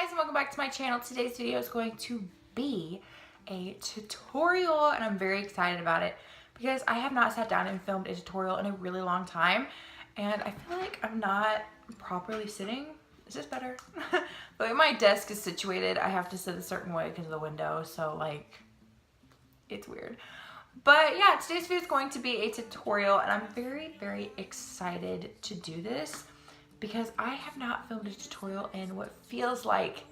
guys, and welcome back to my channel. Today's video is going to be a tutorial and I'm very excited about it because I have not sat down and filmed a tutorial in a really long time and I feel like I'm not properly sitting. Is this better? The way my desk is situated, I have to sit a certain way because of the window, so like it's weird. But yeah, today's video is going to be a tutorial and I'm very excited to do this because I have not filmed a tutorial in what feels like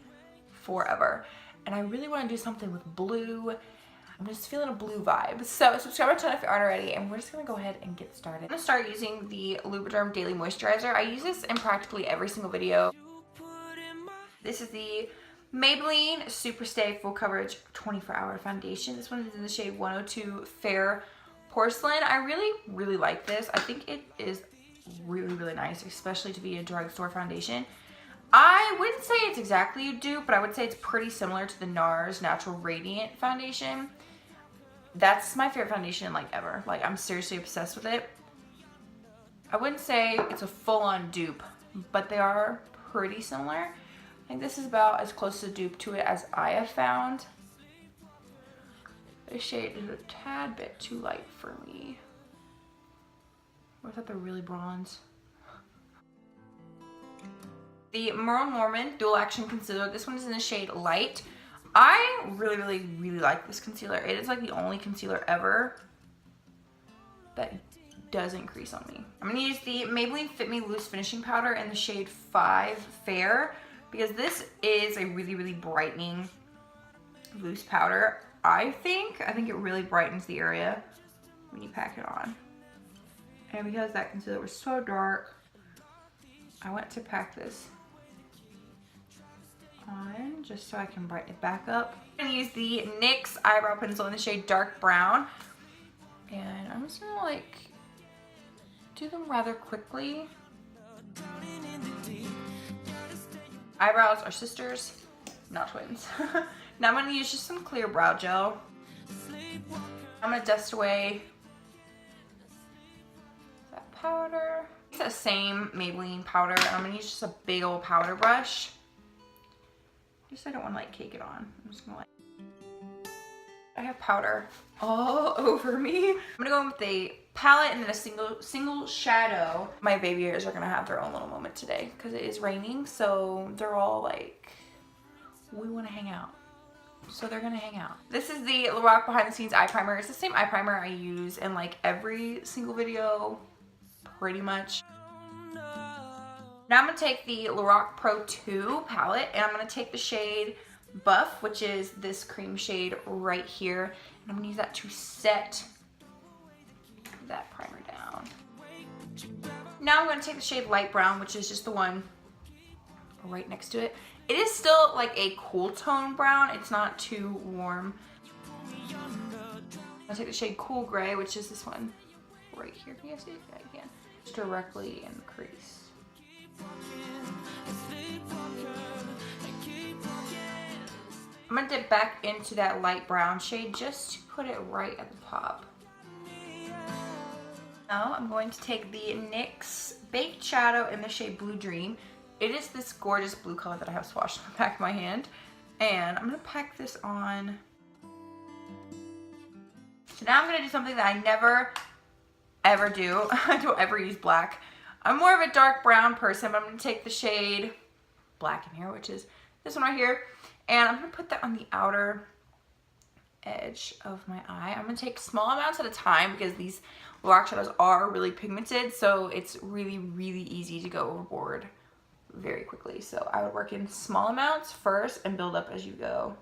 forever. And I really want to do something with blue. I'm just feeling a blue vibe. So subscribe to my channel if you aren't already, and we're just going to go ahead and get started. I'm going to start using the Lubriderm Daily Moisturizer. I use this in practically every single video. This is the Maybelline Super Stay Full Coverage 24-Hour Foundation. This one is in the shade 102 Fair Porcelain. I really like this. I think it is really nice, especially to be a drugstore foundation. I wouldn't say it's exactly a dupe, but I would say it's pretty similar to the NARS Natural Radiant Foundation. That's my favorite foundation like ever. Like, I'm seriously obsessed with it. I wouldn't say it's a full-on dupe, but they are pretty similar. I think this is about as close to dupe to it as I have found. This shade is a tad bit too light for me. I thought they're really bronze. The Merle Norman Dual Action Concealer. This one is in the shade Light. I really like this concealer. It is like the only concealer ever that doesn't crease on me. I'm going to use the Maybelline Fit Me Loose Finishing Powder in the shade 5 Fair because this is a really brightening loose powder. I think it really brightens the area when you pack it on. And because that concealer was so dark, I went to pack this on just so I can brighten it back up. I'm going to use the NYX eyebrow pencil in the shade Dark Brown. And I'm just going to like do them rather quickly. Eyebrows are sisters, not twins. Now I'm going to use just some clear brow gel. I'm going to dust away powder. It's the same Maybelline powder, and I'm gonna use just a big old powder brush. Just so I don't want to like cake it on. I'm just gonna like. I have powder all over me. I'm gonna go in with a palette and then a single shadow. My baby ears are gonna have their own little moment today because it is raining, so they're all like, we want to hang out. So they're gonna hang out. This is the Lorac Behind the Scenes Eye Primer. It's the same eye primer I use in like every single video. Pretty much. Now I'm going to take the Lorac Pro 2 palette and I'm going to take the shade Buff, which is this cream shade right here, and I'm going to use that to set that primer down. Now I'm going to take the shade Light Brown, which is just the one right next to it. It is still like a cool tone brown. It's not too warm. I'll take the shade Cool Gray, which is this one right here. Can you guys see it? Yeah, you can. Just directly in the crease. I'm going to dip back into that light brown shade just to put it right at the top. Now I'm going to take the NYX Baked Shadow in the shade Blue Dream. It is this gorgeous blue color that I have swatched on the back of my hand. And I'm going to pack this on. So now I'm going to do something that I never ever do. I don't ever use black. I'm more of a dark brown person, but I'm going to take the shade Black in here, which is this one right here, and I'm going to put that on the outer edge of my eye. I'm going to take small amounts at a time because these Lorac shadows are really pigmented, so it's really easy to go overboard very quickly. So I would work in small amounts first and build up as you go.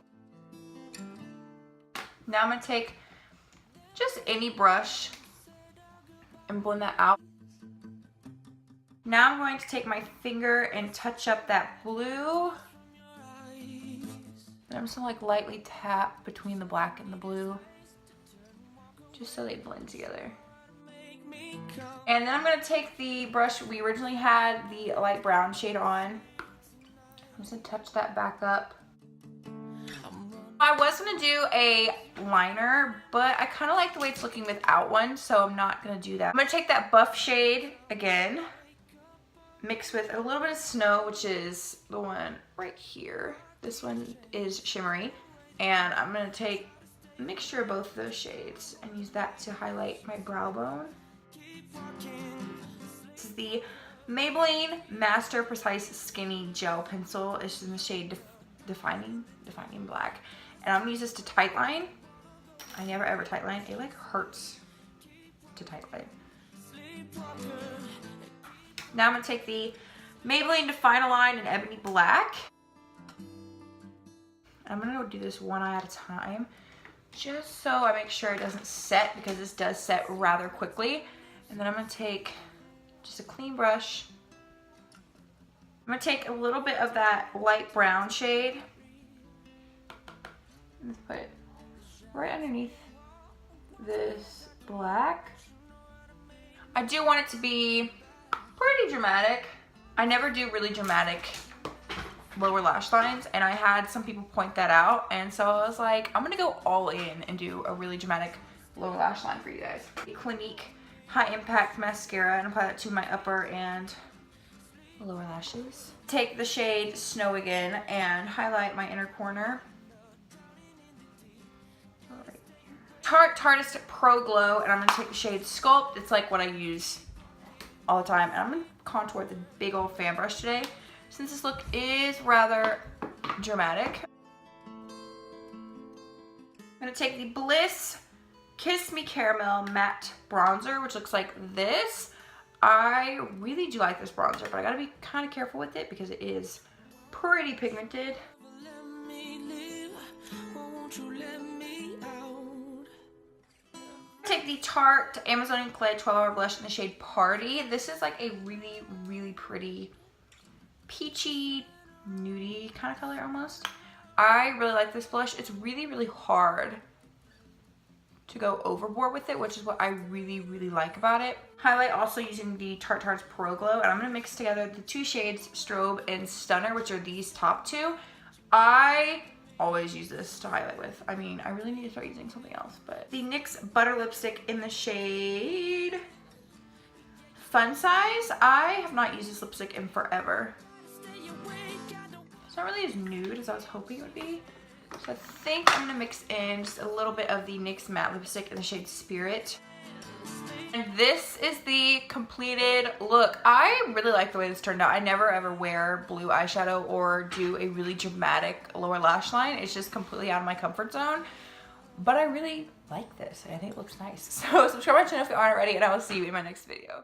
Now I'm going to take just any brush and blend that out. Now I'm going to take my finger and touch up that blue. And I'm just gonna like lightly tap between the black and the blue, just so they blend together. And then I'm gonna take the brush we originally had the light brown shade on. I'm just gonna touch that back up. I was gonna do a liner, but I kind of like the way it's looking without one, so I'm not gonna do that. I'm gonna take that Buff shade again mixed with a little bit of Snow, which is the one right here. This one is shimmery. And I'm going to take a mixture of both of those shades and use that to highlight my brow bone. This is the Maybelline Master Precise Skinny Gel Pencil. It's in the shade Defining Black. And I'm going to use this to tightline. I never ever tightline. It like hurts to tightline. Now I'm going to take the Maybelline Define a Line in Ebony Black. I'm going to do this one eye at a time, just so I make sure it doesn't set, because this does set rather quickly. And then I'm going to take just a clean brush. I'm going to take a little bit of that light brown shade and put it right underneath this black. I do want it to be pretty dramatic. I never do really dramatic lower lash lines, and I had some people point that out, and so I was like, I'm gonna go all in and do a really dramatic lower lash line for you guys. The Clinique High Impact Mascara, and apply that to my upper and lower lashes. Take the shade Snow again and highlight my inner corner. Right here. Tarteist Pro Glow, and I'm gonna take the shade Sculpt. It's like what I use all the time, and I'm gonna contour with a big old fan brush today, since this look is rather dramatic. I'm gonna take the Bliss Kiss Me Caramel Matte Bronzer, which looks like this. I really do like this bronzer, but I gotta be kind of careful with it because it is pretty pigmented. Take the Tarte Amazonian Clay 12-Hour Blush in the shade Party. This is like a really, really pretty peachy, nudie kind of color almost. I really like this blush. It's really, really hard to go overboard with it, which is what I really, really like about it. Highlight also using the Tarte's Pro Glow, and I'm gonna mix together the two shades Strobe and Stunner, which are these top two. I always use this to highlight with. I mean, I really need to start using something else, but the NYX Butter Lipstick in the shade Fun Size. I have not used this lipstick in forever. It's not really as nude as I was hoping it would be. So I think I'm gonna mix in just a little bit of the NYX matte lipstick in the shade Spirit. And this is the completed look. I really like the way this turned out. I never ever wear blue eyeshadow or do a really dramatic lower lash line. It's just completely out of my comfort zone. But I really like this, and I think it looks nice. So subscribe to my channel if you aren't already, and I will see you in my next video.